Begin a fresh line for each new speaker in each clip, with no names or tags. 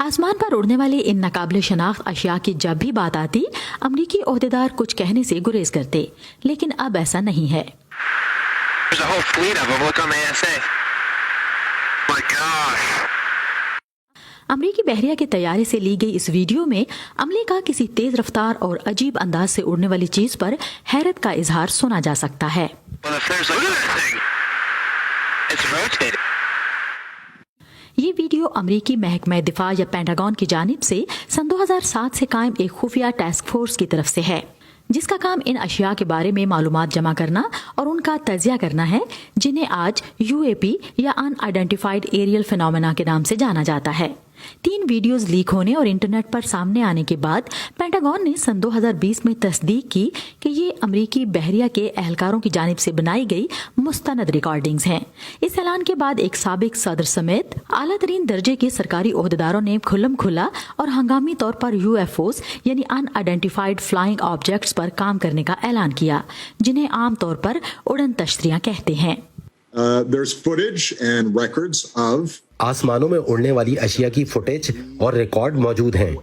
आसमान पर उड़ने वाली इन नाकाबिले शनाख्त अशिया की जब भी बात आती, अमरीकी ओहदेदार कुछ कहने से गुरेज करते, लेकिन अब ऐसा नहीं है। अमरीकी बहरिया के तैयारे से ली गई इस वीडियो में अमले का किसी तेज रफ्तार और अजीब अंदाज से उड़ने वाली चीज पर हैरत का इजहार सुना जा सकता है। ये वीडियो अमरीकी महकमा दिफा या पेंटागन की जानिब से सन 2007 से कायम एक खुफिया टास्क फोर्स की तरफ से है, जिसका काम इन अशिया के बारे में मालूमात जमा करना और उनका तजिया करना है, जिन्हें आज UAP या अनआइडेंटिफाइड एरियल फिनोमेना के नाम से जाना जाता है। 3 वीडियोस लीक होने और इंटरनेट पर सामने आने के बाद पेंटागन ने सन 2020 में तस्दीक की कि ये अमरीकी बहरिया के एहलकारों की जानिब से बनाई गई मुस्तनद रिकॉर्डिंग्स हैं। इस ऐलान के बाद एक साबिक सदर समेत आला तरीन दर्जे के सरकारी ओहदेदारों ने खुल्लम खुला और हंगामी तौर पर UFOs यानी अनआइडेंटिफाइड फ्लाइंग ऑब्जेक्ट्स पर काम करने का ऐलान किया, जिन्हें आम तौर पर उड़न तश्तरियां कहते हैं।
There's footage and records of
आसमानों में उड़ने वाली अशिया की फुटेज और रिकॉर्ड मौजूद हैं,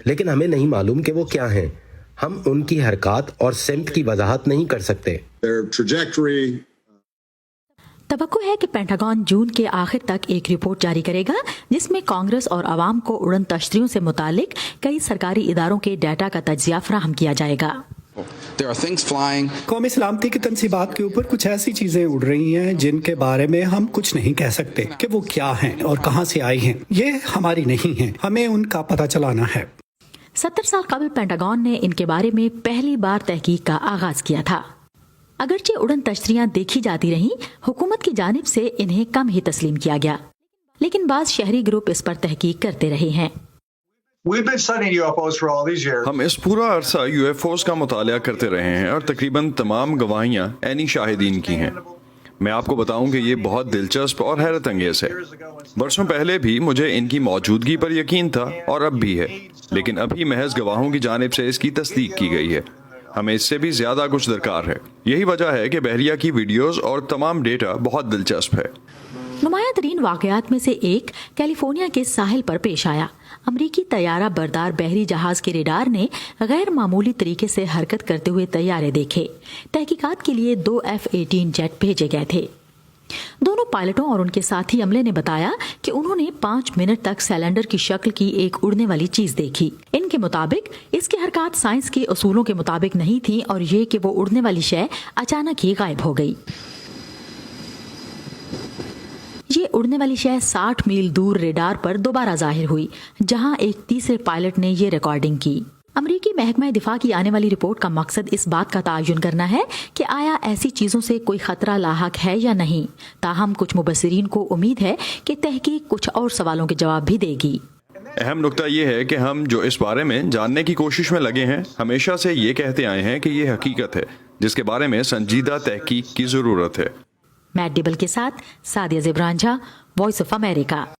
लेकिन हमें नहीं मालूम कि वो क्या हैं। हम उनकी हरकत और सिमत की वजाहत नहीं कर सकते।
their trajectory.
तवक्को है कि पेंटागन जून के आखिर तक एक रिपोर्ट जारी करेगा, जिसमें कांग्रेस और आवाम को उड़न तश्तरियों से मुतालिक कई सरकारी इदारों के डाटा का तज्जिया फराहम किया जाएगा।
कौमी सलामती की तनसीबात के ऊपर कुछ ऐसी चीजें उड़ रही हैं जिनके बारे में हम कुछ नहीं कह सकते कि वो क्या हैं और कहां से आई हैं। ये हमारी नहीं है, हमें उनका पता चलाना है।
70 साल कबल पेंटागन ने इनके बारे में पहली बार तहकीक का आगाज किया था। अगरचे उड़न तश्तरियां देखी जाती रहीं, हुकूमत की जानिब से इन्हें कम ही तस्लीम किया गया, लेकिन बाज़ शहरी ग्रुप इस पर तहकीक करते रहे हैं।
हम इस पूरा अरसा UFOs का मुतालिया करते रहे हैं और तकरीबन तमाम गवाहियाँ ऐनी शाहिदीन की हैं। मैं आपको बताऊं कि ये बहुत दिलचस्प और हैरत अंगेज है। बरसों पहले भी मुझे इनकी मौजूदगी पर यकीन था और अब भी है, लेकिन अभी महज गवाहों की जानिब से इसकी तस्दीक की गई है। हमें इससे भी ज्यादा कुछ दरकार है। यही वजह है कि बहरिया की वीडियोस और तमाम डेटा बहुत दिलचस्प है।
नुमाया तरीन वाकयात में से एक कैलिफोर्निया के साहिल पर पेश आया। अमरीकी तैयारा बरदार बहरी जहाज के रेडार ने गैर मामूली तरीके से हरकत करते हुए तैयारे देखे। तहकीकात के लिए 2 F-18 जेट भेजे गए थे। दोनों पायलटों और उनके साथी अमले ने बताया कि उन्होंने 5 मिनट तक सिलेंडर की शक्ल की एक उड़ने वाली चीज देखी। इनके मुताबिक इसकी हरकत साइंस के उसूलों के मुताबिक नहीं थी और ये कि वो उड़ने वाली शय अचानक ही गायब हो गई। ये उड़ने वाली शय 60 मील दूर रेडार पर दोबारा जाहिर हुई, जहां एक तीसरे पायलट ने ये रिकॉर्डिंग की। अमरीकी महकमा दिफा की आने वाली रिपोर्ट का मकसद इस बात का तयन करना है कि आया ऐसी चीजों से कोई खतरा लाहक है या नहीं। ताहम कुछ मुबस्सिरीन को उम्मीद है कि तहकीक कुछ और सवालों के जवाब भी देगी।
अहम नुकता ये है कि हम जो इस बारे में जानने की कोशिश में लगे हैं, हमेशा से ये कहते आए हैं कि ये हकीकत है जिसके बारे में संजीदा तहकीक की जरूरत है।
मैट डिबल के साथ Sadia Zibran Jha, Voice of America.